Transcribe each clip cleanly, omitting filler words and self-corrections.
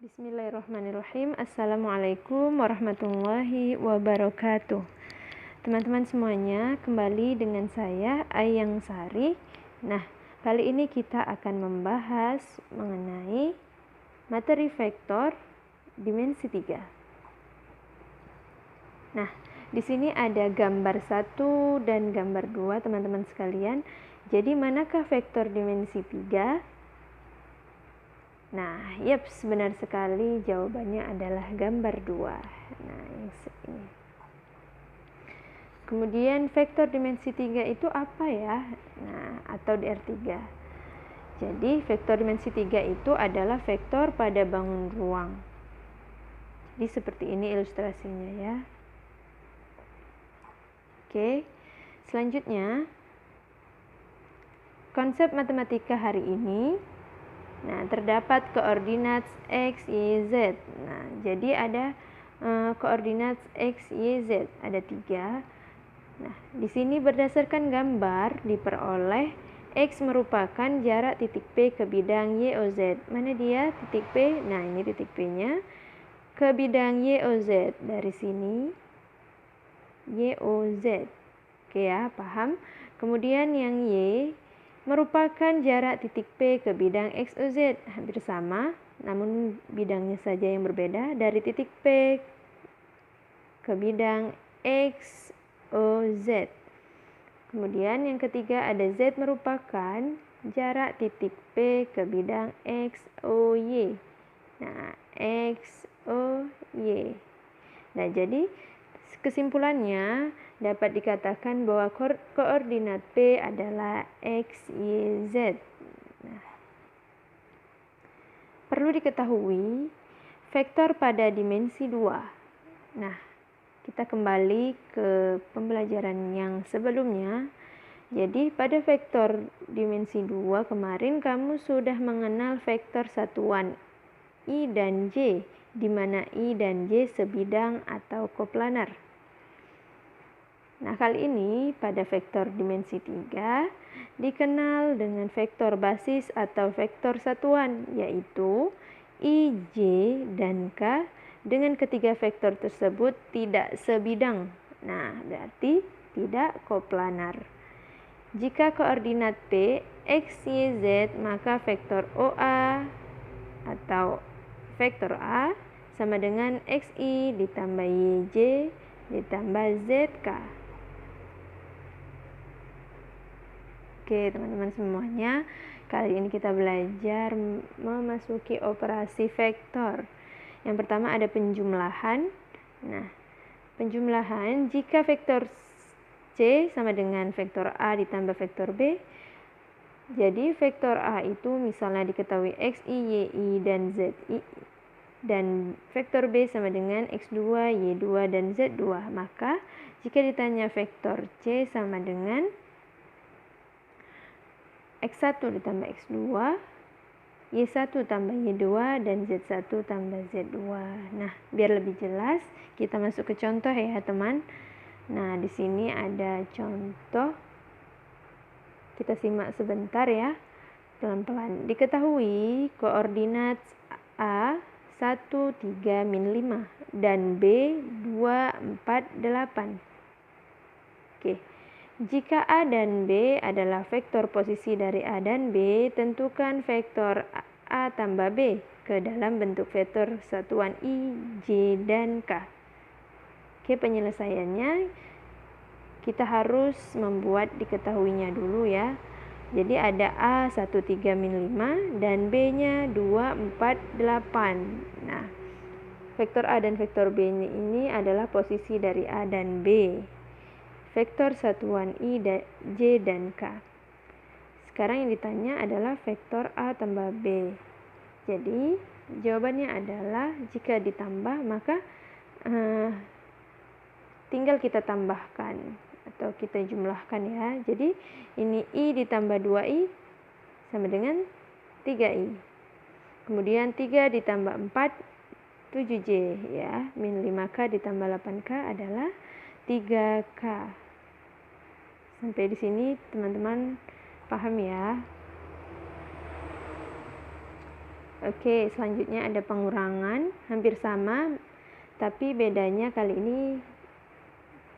Bismillahirrahmanirrahim. Assalamualaikum warahmatullahi wabarakatuh. Teman-teman semuanya, kembali dengan saya Ayang Sari. Nah, kali ini kita akan membahas mengenai materi vektor dimensi 3. Nah, di sini ada gambar 1 dan gambar 2, teman-teman sekalian. Jadi manakah vektor dimensi 3? Nah, benar sekali, jawabannya adalah gambar 2. Nah, yang ini. Kemudian vektor dimensi 3 itu apa ya? Nah, atau DR3. Jadi, vektor dimensi 3 itu adalah vektor pada bangun ruang. Jadi, seperti ini ilustrasinya ya. Oke, selanjutnya konsep matematika hari ini. Nah, terdapat koordinat X, Y, Z. Nah, jadi ada koordinat X, Y, Z. Ada 3. Nah, di sini berdasarkan gambar diperoleh X merupakan jarak titik P ke bidang Y, O, Z. Mana dia titik P? Nah, ini titik P-nya. Ke bidang Y, O, Z. Dari sini, Y, O, Z. Oke ya, paham? Kemudian yang Y merupakan jarak titik P ke bidang X, O, Z. Hampir sama, namun bidangnya saja yang berbeda. Dari titik P ke bidang X, O, Z. Kemudian yang ketiga ada Z merupakan jarak titik P ke bidang X, O, Y. Nah, X, O, Y. Nah, jadi kesimpulannya dapat dikatakan bahwa koordinat P adalah X, Y, Z. Nah, perlu diketahui vektor pada dimensi 2. Nah, kita kembali ke pembelajaran yang sebelumnya. Jadi, pada vektor dimensi 2 kemarin kamu sudah mengenal vektor satuan I dan J, di mana I dan J sebidang atau koplanar. Nah, kali ini pada vektor dimensi 3 dikenal dengan vektor basis atau vektor satuan, yaitu I, J, dan K. Dengan ketiga vektor tersebut tidak sebidang. Nah, berarti tidak koplanar. Jika koordinat P X, Y, Z, maka vektor OA atau vektor A sama dengan XI ditambah YJ ditambah ZK. Oke, teman-teman semuanya, kali ini kita belajar memasuki operasi vektor. Yang pertama ada penjumlahan. Nah, penjumlahan jika vektor C sama dengan vektor A ditambah vektor B. Jadi vektor A itu misalnya diketahui X, Y, Y, dan Z, I. Dan vektor B sama dengan X2, Y2, dan Z2. Maka jika ditanya vektor C sama dengan X1 ditambah X2, Y1 tambah Y2, dan Z1 tambah Z2. Nah, biar lebih jelas, kita masuk ke contoh ya, teman. Nah, di sini ada contoh. Kita simak sebentar ya, pelan-pelan. Diketahui koordinat A 1, 3, min 5 dan B 2, 4, 8. Oke. Jika A dan B adalah vektor posisi dari A dan B, tentukan vektor A tambah B ke dalam bentuk vektor satuan I, J, dan K. Oke, penyelesaiannya kita harus membuat diketahuinya dulu ya. Jadi ada A 1, 3, min 5 dan B-nya 2, 4, 8. Nah, vektor A dan vektor B ini adalah posisi dari A dan B. Vektor satuan I, J, dan K. Sekarang yang ditanya adalah vektor A tambah B. Jadi, jawabannya adalah jika ditambah maka tinggal kita tambahkan atau kita jumlahkan ya. Jadi, ini I ditambah 2I sama dengan 3I. Kemudian 3 ditambah 4, 7J ya. Min 5K ditambah 8K adalah 3K. Sampai di sini teman-teman paham ya? Oke, selanjutnya ada pengurangan, hampir sama, tapi bedanya kali ini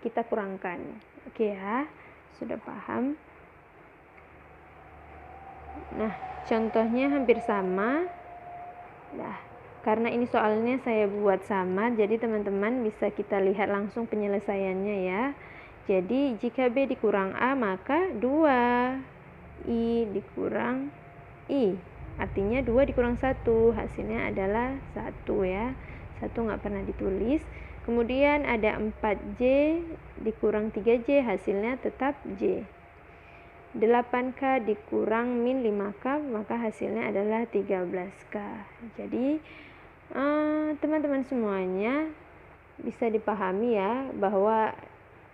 kita kurangkan. Oke ya, sudah paham? Nah, contohnya hampir sama. Nah, karena ini soalnya saya buat sama, jadi teman-teman bisa kita lihat langsung penyelesaiannya ya. Jadi, jika B dikurang A, maka 2I dikurang I. Artinya 2 dikurang 1, hasilnya adalah 1 ya. 1 nggak pernah ditulis. Kemudian ada 4J dikurang 3J, hasilnya tetap J. 8K dikurang min 5K, maka hasilnya adalah 13K. Jadi teman-teman semuanya bisa dipahami ya, bahwa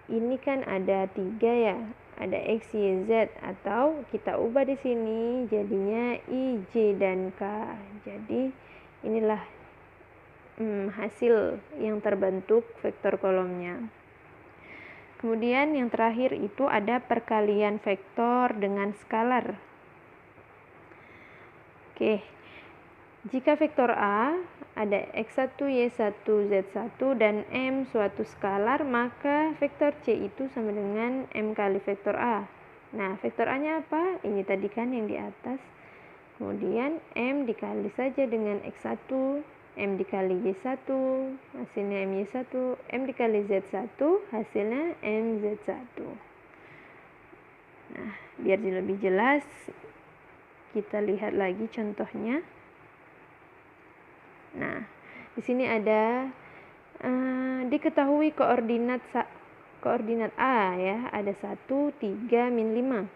ini kan ada 3 ya, ada X, Y, Z, atau kita ubah di sini jadinya I, J, dan K. Jadi inilah hasil yang terbentuk vektor kolomnya. Kemudian yang terakhir itu ada perkalian vektor dengan skalar. Oke, jika vektor A ada X1, Y1, Z1, dan M suatu skalar, maka vektor C itu sama dengan M kali vektor A. Nah, vektor A-nya apa? Ini tadi kan yang di atas. Kemudian M dikali saja dengan X1, M dikali Y1, hasilnya MY1, M dikali Z1, hasilnya MZ1. Nah, biar lebih jelas, kita lihat lagi contohnya. Nah, di sini ada diketahui koordinat A ya, ada 1, 3, min 5.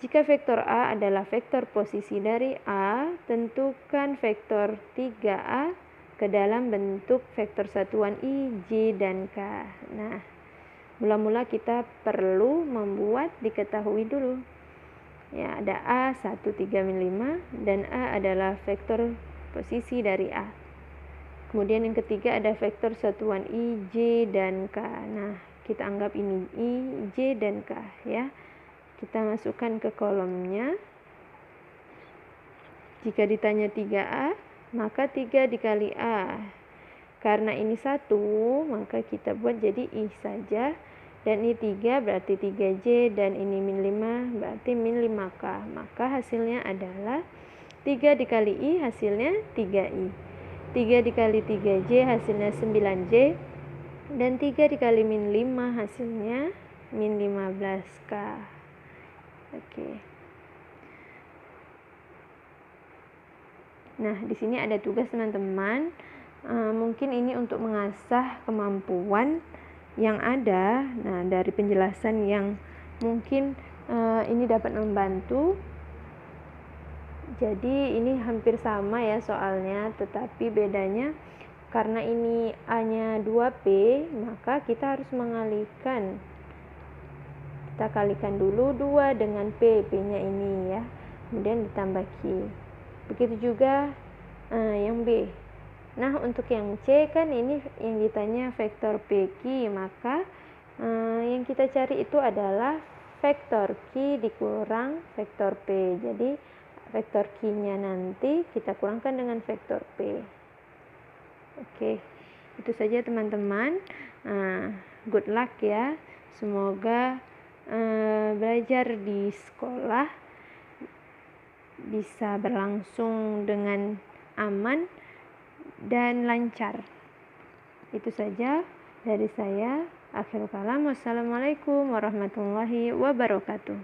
Jika vektor A adalah vektor posisi dari A, tentukan vektor 3A ke dalam bentuk vektor satuan I, J, dan K. Nah, mula-mula kita perlu membuat diketahui dulu. Ya, ada A 1, 3, min 5, dan A adalah vektor posisi dari A. Kemudian yang ketiga ada vektor satuan I, J, dan K. Nah, kita anggap ini I, J, dan K ya. Kita masukkan ke kolomnya. Jika ditanya 3A, maka 3 dikali A. Karena ini 1, maka kita buat jadi I saja. Dan ini 3 berarti 3J, dan ini min 5 berarti min 5K. Maka hasilnya adalah 3 dikali I hasilnya 3I. 3 dikali 3J hasilnya 9J. Dan 3 dikali min 5 hasilnya min 15K. Oke. Nah, di sini ada tugas teman-teman. Mungkin ini untuk mengasah kemampuan yang ada. Nah, dari penjelasan yang mungkin ini dapat membantu. Jadi ini hampir sama ya soalnya, tetapi bedanya karena ini A-nya 2P, maka kita harus mengalihkan. Kita kalikan dulu 2 dengan P, P-nya ini ya. Kemudian ditambah Q. Begitu juga yang B. Nah, untuk yang C kan ini yang ditanya vektor PQ, maka yang kita cari itu adalah vektor Q dikurang vektor P. Jadi vektor Q-nya nanti kita kurangkan dengan vektor P. Oke, itu saja teman-teman. Good luck ya. Semoga belajar di sekolah bisa berlangsung dengan aman dan lancar. Itu saja dari saya. Akhirul kalam. Wassalamualaikum warahmatullahi wabarakatuh.